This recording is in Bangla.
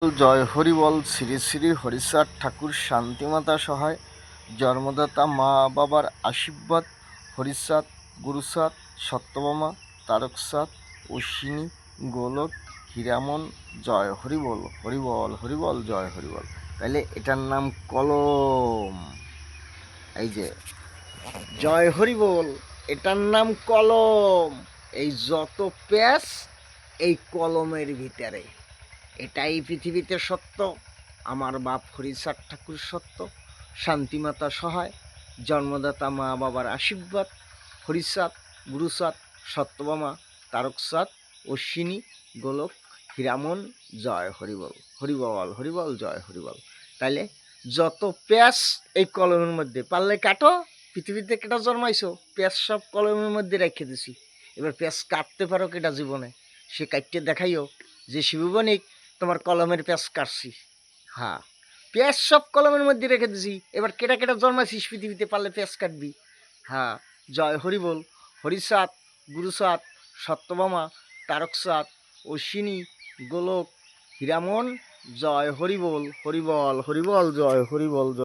জয় হরিবল। শ্রী শ্রী হরিচাঁদ ঠাকুর শান্তিমাতা সহায়, জন্মদাতা মা বাবার আশীর্বাদ, হরিচাঁদ, গুরুচাঁদ, সত্যভামা, তারকচাঁদ, অশ্বিনী, গোলক, হীরামন। জয় হরিবল, হরিবল হরিবল, জয় হরিবল। তাইলে এটার নাম কলম। এই যে জয় হরিবল, এটার নাম কলম। এই যত প্যাঁচ এই কলমের ভিতরে, এটাই পৃথিবীতে সত্য। আমার বাপ হরিচাঁদ ঠাকুর সত্য, শান্তিমাতা সহায়, জন্মদাতা মা বাবার আশীর্বাদ, হরিচাঁদ, গুরুচাঁদ, সত্যভামা, তারকচাঁদ, অশ্বিনী, গোলক, হীরামন। জয় হরিবল, হরিবল হরিবল, জয় হরিবল। তাইলে যত প্যাঁচ এই কলমের মধ্যে, পারলে কাটো। পৃথিবীতে কেটা জন্মাইছো, প্যাঁচ সব কলমের মধ্যে রেখে দিছি। এবার প্যাঁচ কাটতে পারো কেটা জীবনে, সে কাটতে দেখাইও যে শিববণিক তোমার কলমের প্যাঁচ কাটছি। হ্যাঁ, প্যাঁচ সব কলমের মধ্যে রেখে দিছি। এবার কেটা কেটা জন্মাইছিস পৃথিবীতে, পারলে প্যাঁচ কাটবি। হ্যাঁ, জয় হরিবল, হরিচাঁদ, গুরুচাঁদ, সত্যভামা, তারকচাঁদ, অশ্বিনী, গোলক, হীরামন। জয় হরিবল, হরিবল হরিবল, জয় হরিবল।